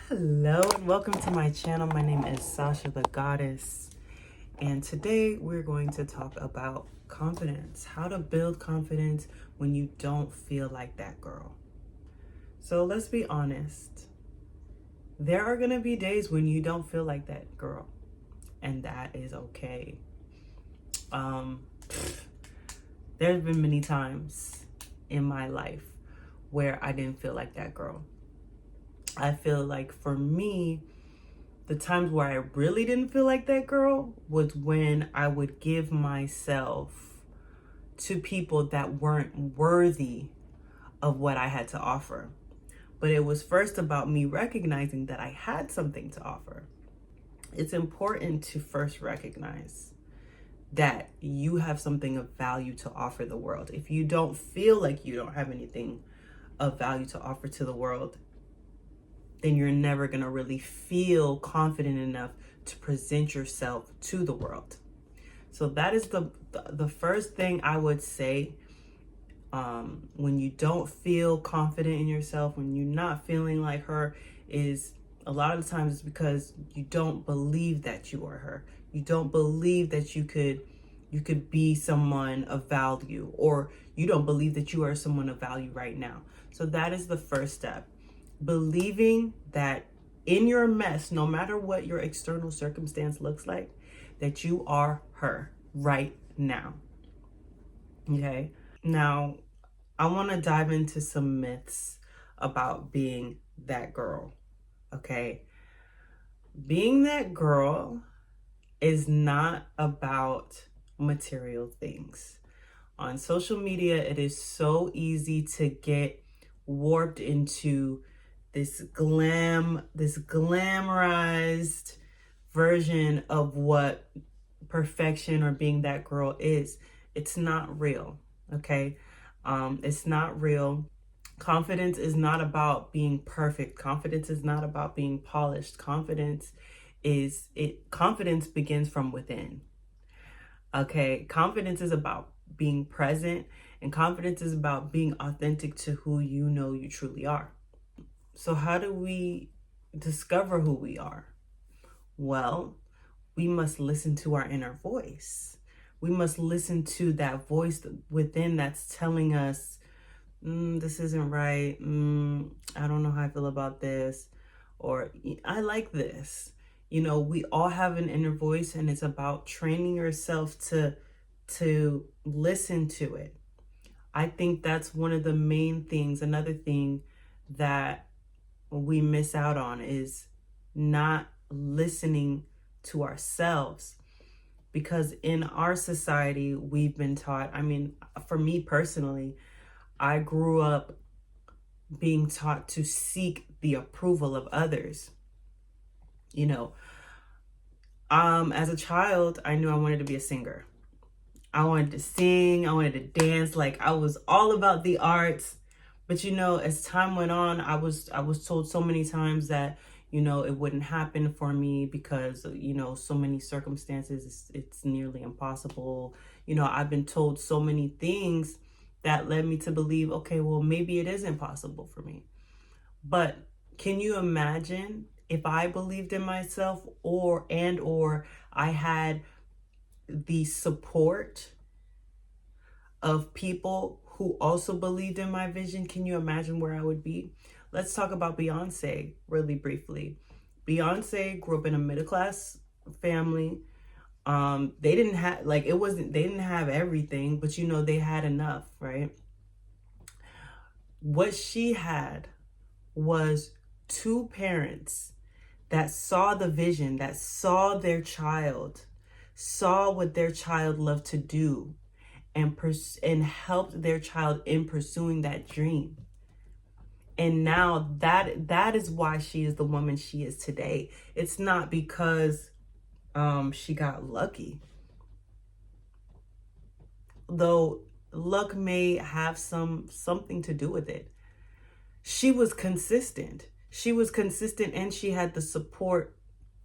Hello and welcome to my channel. My name is Sasha the Goddess, and today we're going to talk about confidence, how to build confidence when you don't feel like that girl. So let's be honest, there are going to be days when you don't feel like that girl, and that is okay. There's been many times in my life where I didn't feel like that girl. I feel like for me, the times where I really didn't feel like that girl was when I would give myself to people that weren't worthy of what I had to offer. But it was first about me recognizing that I had something to offer. It's important to first recognize that you have something of value to offer the world. If you don't feel like you don't have anything of value to offer to the world, then you're never going to really feel confident enough to present yourself to the world. So that is the first thing I would say. When you don't feel confident in yourself, when you're not feeling like her, is a lot of the times it's because you don't believe that you are her. You don't believe that you could be someone of value, or you don't believe that you are someone of value right now. So that is the first step. Believing that in your mess, no matter what your external circumstance looks like, that you are her right now. Okay. Now, I want to dive into some myths about being that girl. Okay. Being that girl is not about material things. On social media, it is so easy to get warped into this glamorized version of what perfection or being that girl is. It's not real, okay? It's not real. Confidence is not about being perfect. Confidence is not about being polished. Confidence begins from within. Okay, confidence is about being present, and confidence is about being authentic to who you know you truly are. So how do we discover who we are? Well, we must listen to our inner voice. We must listen to that voice within that's telling us, this isn't right. I don't know how I feel about this, or I like this. You know, we all have an inner voice, and it's about training yourself to listen to it. I think that's one of the main things. Another thing that we miss out on is not listening to ourselves, because in our society we've been taught, for me personally, I grew up being taught to seek the approval of others. As a child, I knew I wanted to be a singer. I wanted to sing, I wanted to dance, like I was all about the arts. But as time went on, I was told so many times that, it wouldn't happen for me because, so many circumstances, it's nearly impossible. I've been told so many things that led me to believe, okay, well, maybe it is impossible for me. But can you imagine if I believed in myself, or I had the support of people who also believed in my vision? Can you imagine where I would be? Let's talk about Beyonce really briefly. Beyonce grew up in a middle-class family. They didn't have, they didn't have everything, but they had enough, right? What she had was two parents that saw the vision, that saw their child, saw what their child loved to do, and helped their child in pursuing that dream. And now that is why she is the woman she is today. It's not because she got lucky, though luck may have something to do with it. She was consistent. And she had the support.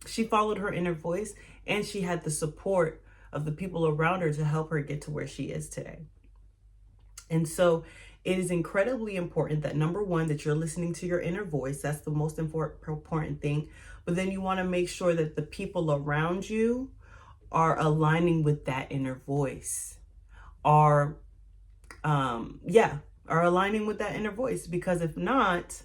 She followed her inner voice, and she had the support of the people around her to help her get to where she is today. And so It is incredibly important that, number one, that you're listening to your inner voice. That's the most important thing. But then you want to make sure that the people around you are aligning with that inner voice, are are aligning with that inner voice. Because if not,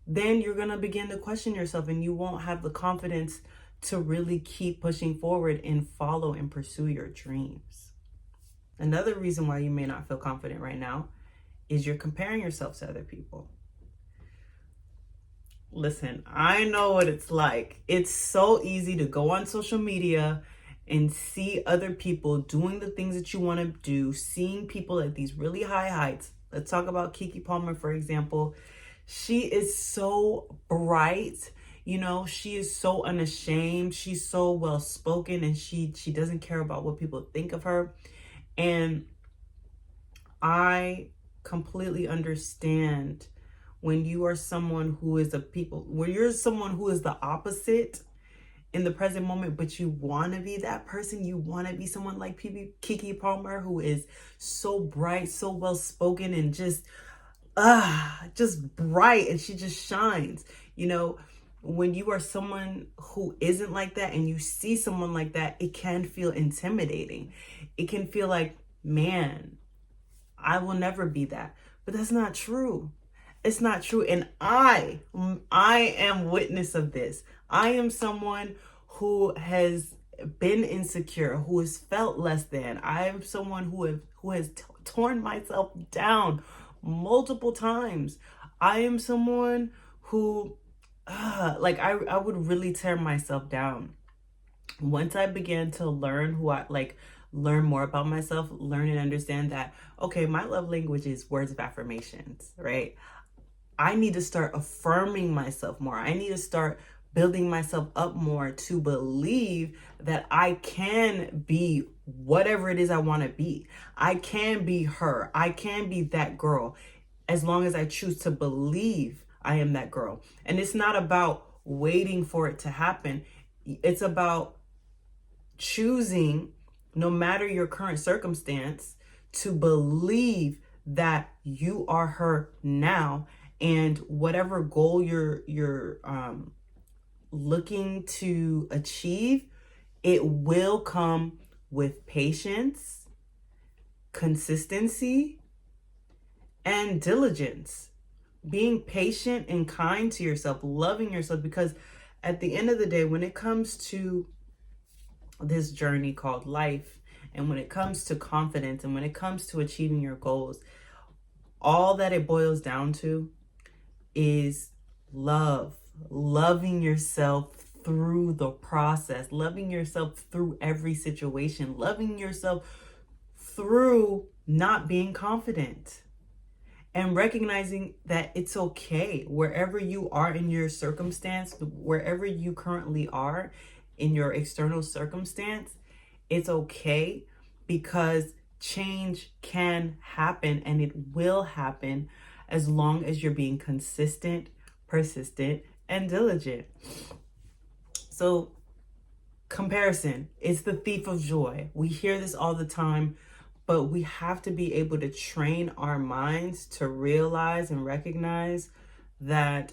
then you're going to begin to question yourself, and you won't have the confidence to really keep pushing forward and follow and pursue your dreams. Another reason why you may not feel confident right now is you're comparing yourself to other people. Listen, I know what it's like. It's so easy to go on social media and see other people doing the things that you want to do, seeing people at these really high heights. Let's talk about Keke Palmer, for example. She is so bright. You know, she is so unashamed. She's so well spoken, and she doesn't care about what people think of her. And I completely understand when you are someone who is when you're someone who is the opposite in the present moment, but you want to be that person. You want to be someone like Keke Palmer, who is so bright, so well spoken, and just bright, and she just shines. You know, when you are someone who isn't like that and you see someone like that, it can feel intimidating. It can feel like, man, I will never be that. But that's not true. It's not true. And I am witness of this. I am someone who has been insecure, who has felt less than. I am someone who has torn myself down multiple times. I am someone who I would really tear myself down. Once I began to learn learn more about myself, learn and understand that, okay, my love language is words of affirmations, right? I need to start affirming myself more. I need to start building myself up more to believe that I can be whatever it is I want to be. I can be her. I can be that girl, as long as I choose to believe I am that girl. And it's not about waiting for it to happen. It's about choosing, no matter your current circumstance, to believe that you are her now, and whatever goal you're looking to achieve, it will come with patience, consistency, and diligence. Being patient and kind to yourself, loving yourself, because at the end of the day, when it comes to this journey called life, and when it comes to confidence, and when it comes to achieving your goals, all that it boils down to is loving yourself through the process, loving yourself through every situation, loving yourself through not being confident, and recognizing that it's okay wherever you are in your circumstance, wherever you currently are in your external circumstance. It's okay, because change can happen, and it will happen, as long as you're being consistent, persistent, and diligent. So comparison is the thief of joy. We hear this all the time, but we have to be able to train our minds to realize and recognize that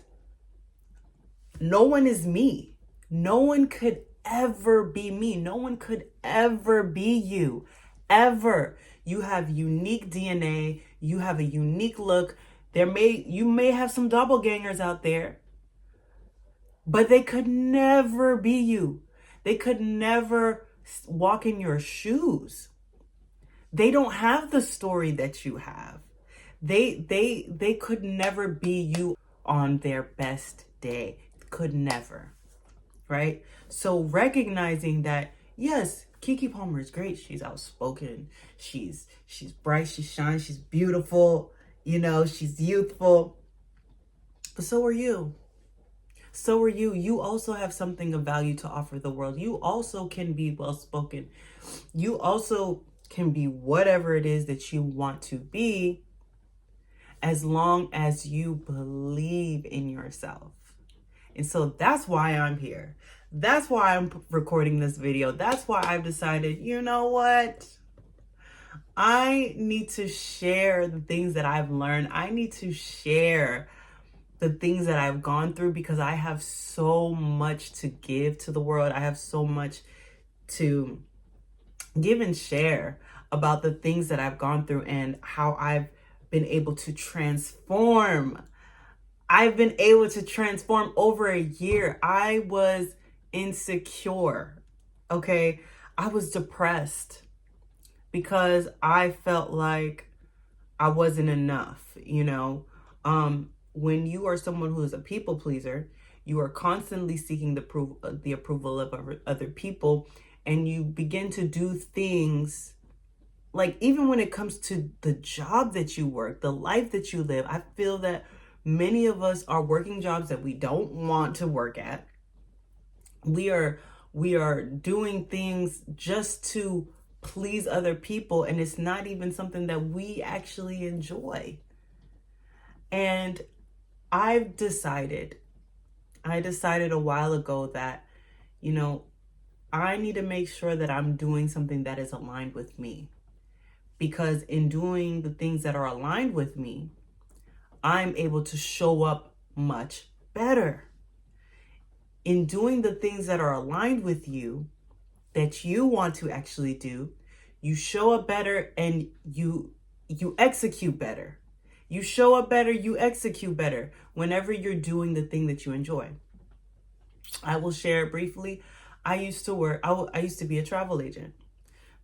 no one is me. No one could ever be me. No one could ever be you. Ever. You have unique DNA. You have a unique look. You may have some doppelgangers out there, but they could never be you. They could never walk in your shoes. They don't have the story that you have. They could never be you on their best day. Could never. Right? So recognizing that, yes, Keke Palmer is great. She's outspoken. She's bright. She shines. She's beautiful. You know, she's youthful. But so are you. So are you. You also have something of value to offer the world. You also can be well spoken. You also can be whatever it is that you want to be, as long as you believe in yourself. And so that's why I'm here. That's why I'm recording this video. That's why I've decided, you know what? I need to share the things that I've learned. I need to share the things that I've gone through because I have so much to give to the world. I have so much to give and share about the things that I've gone through and how I've been able to transform. I've been able to transform over a year. I was insecure. Okay. I was depressed because I felt like I wasn't enough. When you are someone who is a people pleaser, you are constantly seeking the approval of other people, and you begin to do things like, even when it comes to the job that you work, the life that you live. I feel that many of us are working jobs that we don't want to work at. We are doing things just to please other people, and it's not even something that we actually enjoy. And I've decided I decided a while ago that, you know, I need to make sure that I'm doing something that is aligned with me. Because in doing the things that are aligned with me, I'm able to show up much better. In doing the things that are aligned with you, that you want to actually do, you show up better, and you execute better. You show up better, you execute better whenever you're doing the thing that you enjoy. I will share briefly. I used to be a travel agent.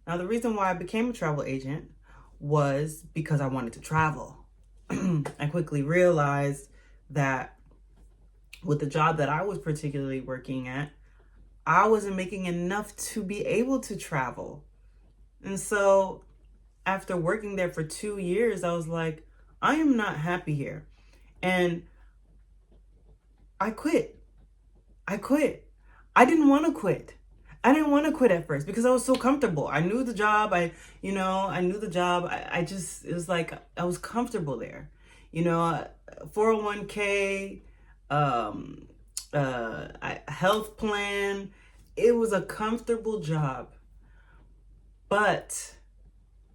Now, the reason why I became a travel agent was because I wanted to travel. I quickly realized that with the job that I was particularly working at, I wasn't making enough to be able to travel. And so after working there for 2 years, I was like, I am not happy here. And I quit. I quit. I didn't want to quit. I didn't want to quit at first because I was so comfortable. I knew the job. I knew the job. It was like I was comfortable there. 401k, health plan. It was a comfortable job. But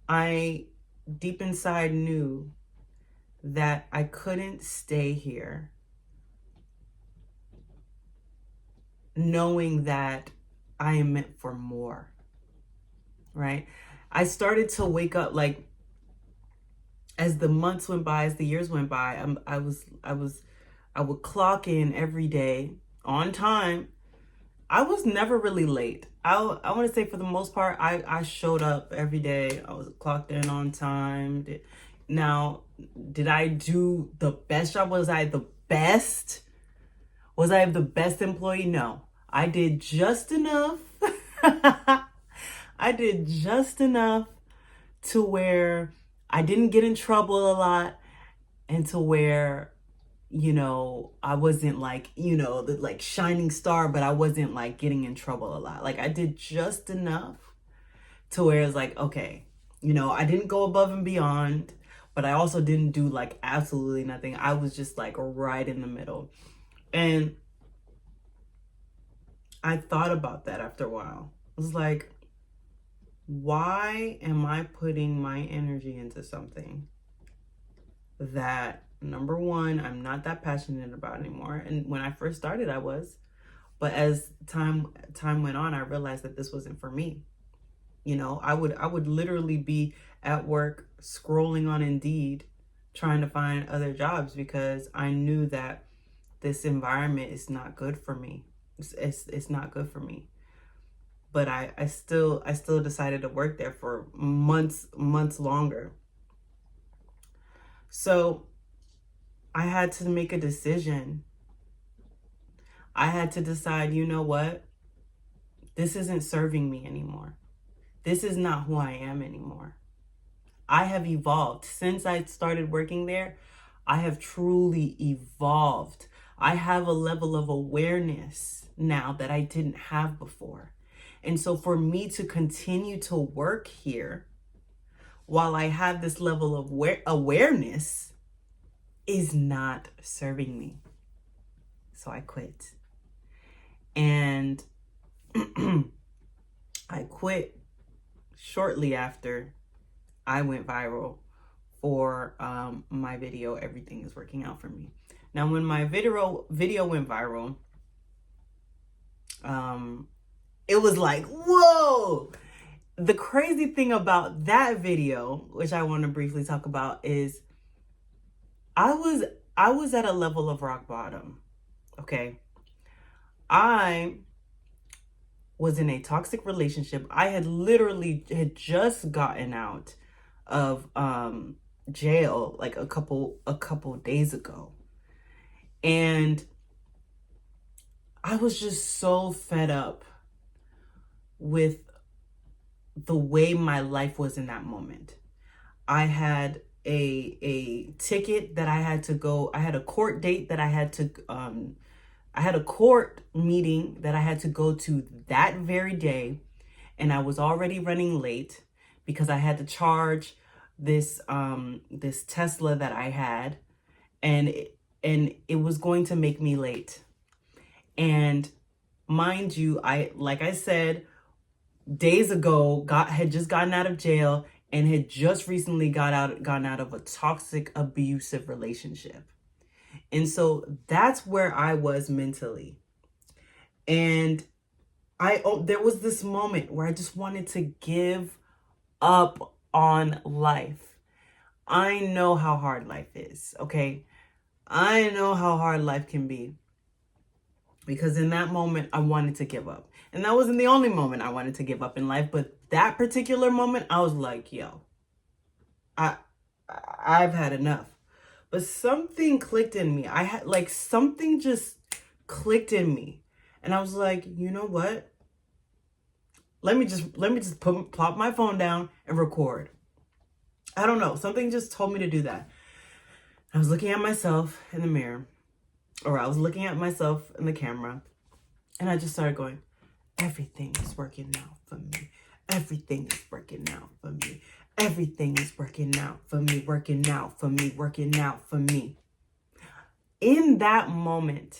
I deep inside knew that I couldn't stay here, knowing that I am meant for more, right? I started to wake up, like, as the months went by, as the years went by. I would clock in every day on time. I was never really late. I want to say, for the most part, I showed up every day. I was clocked in on time. Now, did I do the best job? Was I the best? Was I the best employee? No. I did just enough. I did just enough to where I didn't get in trouble a lot, and to where, I wasn't like, the like shining star, but I wasn't like getting in trouble a lot. Like, I did just enough to where it's like, okay, I didn't go above and beyond, but I also didn't do like absolutely nothing. I was just like right in the middle. And I thought about that after a while. I was like, why am I putting my energy into something that, number one, I'm not that passionate about anymore? And when I first started, I was. But as time went on, I realized that this wasn't for me. I would literally be at work scrolling on Indeed, trying to find other jobs, because I knew that this environment is not good for me. It's not good for me. But I still decided to work there for months longer. So I had to make a decision. I had to decide, you know what? This isn't serving me anymore. This is not who I am anymore. I have evolved. Since I started working there, I have truly evolved. I have a level of awareness now that I didn't have before. And so for me to continue to work here while I have this level of awareness is not serving me. So I quit. And I quit shortly after I went viral for my video, Everything is Working Out for Me. Now, when my video went viral, it was like, whoa. The crazy thing about that video, which I want to briefly talk about, is I was at a level of rock bottom. Okay. I was in a toxic relationship. I had literally just gotten out of jail like a couple days ago. And I was just so fed up with the way my life was in that moment. I had a ticket that I had to go. I had a court date that I had to I had a court meeting that I had to go to that very day, and I was already running late because I had to charge this this Tesla that I had, and it was going to make me late. And mind you, like I said, days ago had just gotten out of jail and had just recently gotten out of a toxic, abusive relationship. And so that's where I was mentally. And there was this moment where I just wanted to give up on life. I know how hard life is, okay? I know how hard life can be. Because in that moment, I wanted to give up. And that wasn't the only moment I wanted to give up in life, but that particular moment, I was like, yo, I've had enough. But something clicked in me. I had like something just clicked in me. And I was like, you know what? Let me just plop my phone down and record. I don't know. Something just told me to do that. I was looking at myself in the mirror, or I was looking at myself in the camera, and I just started going, everything is working out for me. Everything is working out for me. Everything is working out for me, working out for me, working out for me. In that moment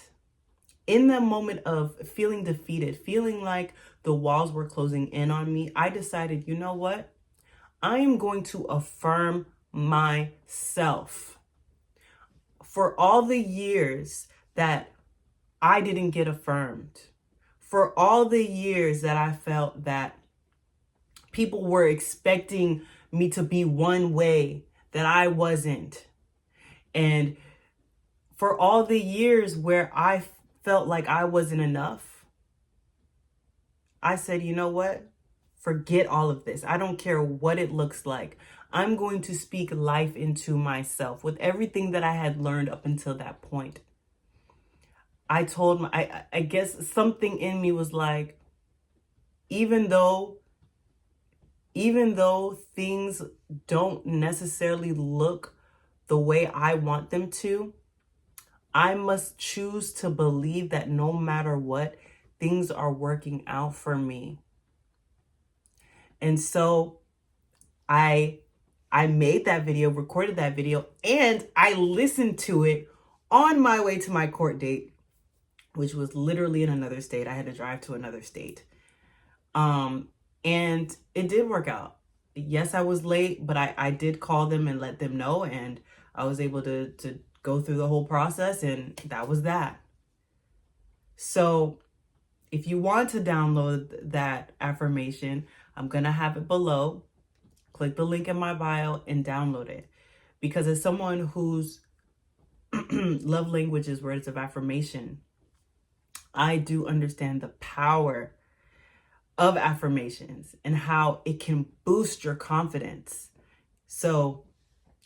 of feeling defeated, feeling like the walls were closing in on me, I decided, you know what? I am going to affirm myself. For all the years that I didn't get affirmed, for all the years that I felt that people were expecting me to be one way that I wasn't, and for all the years where I felt like I wasn't enough, I said, you know what? Forget all of this. I don't care what it looks like. I'm going to speak life into myself with everything that I had learned up until that point. I told I guess something in me was like, even though things don't necessarily look the way I want them to, I must choose to believe that no matter what, things are working out for me. And so I made that video, recorded that video, and I listened to it on my way to my court date, which was literally in another state. I had to drive to another state. And it did work out. Yes, I was late, but I did call them and let them know, and I was able to go through the whole process, and that was that. So if you want to download that affirmation, I'm going to have it below. Click the link in my bio and download it. Because as someone whose love language is words of affirmation, I do understand the power of affirmations and how it can boost your confidence. So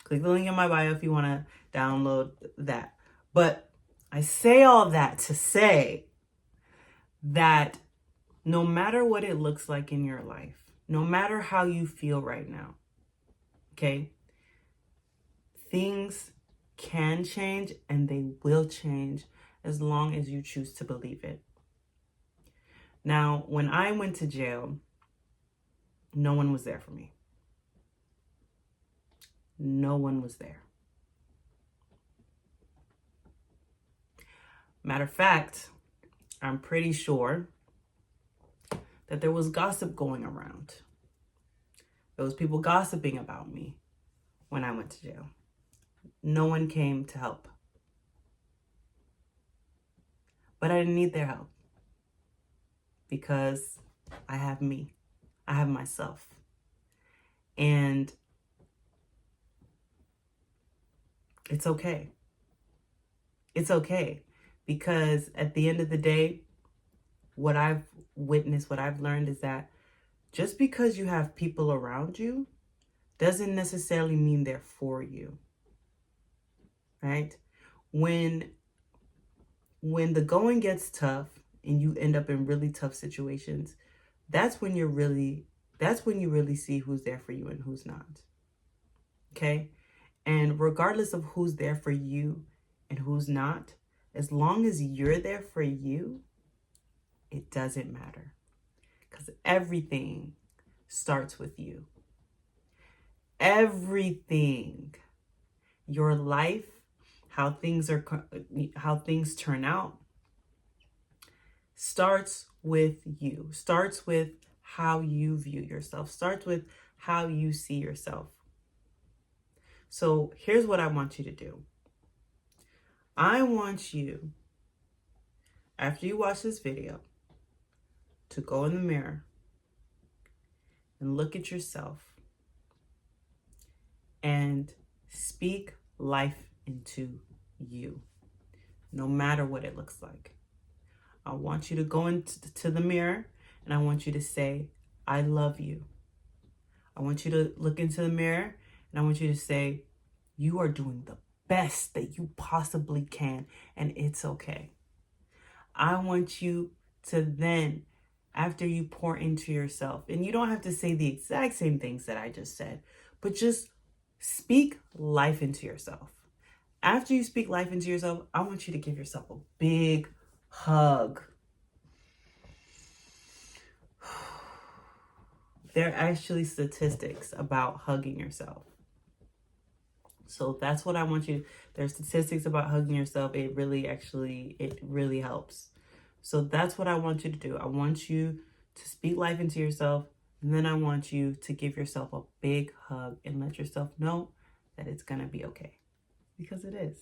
click the link in my bio if you want to download that. But I say all that to say that no matter what it looks like in your life, no matter how you feel right now, okay, things can change and they will change as long as you choose to believe it. Now, when I went to jail, no one was there for me. No one was there. Matter of fact, I'm pretty sure that there was gossip going around There was people gossiping about me when I went to jail. No one came to help. But I didn't need their help because I have me. I have myself. And it's okay. It's okay. Because at the end of the day, what I've witnessed, what I've learned is that just because you have people around you doesn't necessarily mean they're for you. Right? When the going gets tough and you end up in really tough situations, that's when you really see who's there for you and who's not. Okay? And regardless of who's there for you and who's not, as long as you're there for you, it doesn't matter. Because everything starts with you. Everything. Your life, how things turn out, starts with you. Starts with how you view yourself. Starts with how you see yourself. So here's what I want you to do. I want you, after you watch this video, to go in the mirror and look at yourself and speak life into you, no matter what it looks like. I want you to go into the mirror and I want you to say, I love you. I want you to look into the mirror and I want you to say, you are doing the best that you possibly can, and it's okay. I want you to then, after you pour into yourself, and you don't have to say the exact same things that I just said, but just speak life into yourself. After you speak life into yourself, I want you to give yourself a big hug. There are actually statistics about hugging yourself. So that's what I want you. There's statistics about hugging yourself. It really helps. So that's what I want you to do. I want you to speak life into yourself. And then I want you to give yourself a big hug and let yourself know that it's going to be okay. Because it is.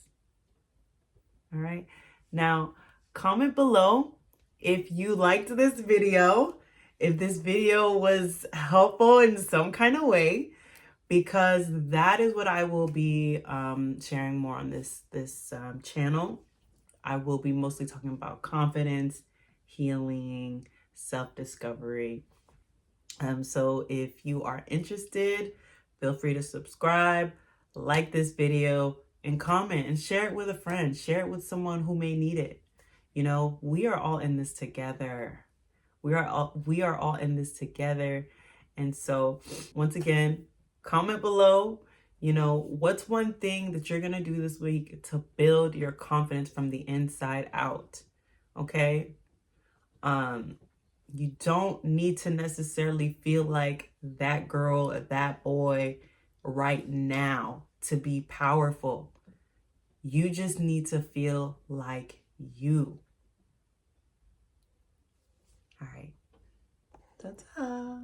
All right. Now, comment below if you liked this video, if this video was helpful in some kind of way, because that is what I will be sharing more on this channel. I will be mostly talking about confidence, healing, self-discovery. So if you are interested, feel free to subscribe, like this video, and comment and share it with a friend. Share it with someone who may need it. You know, we are all in this together. We are all in this together. And so once again, comment below, you know, what's one thing that you're going to do this week to build your confidence from the inside out? Okay? You don't need to necessarily feel like that girl or that boy right now to be powerful. You just need to feel like you. All right. Ta-ta.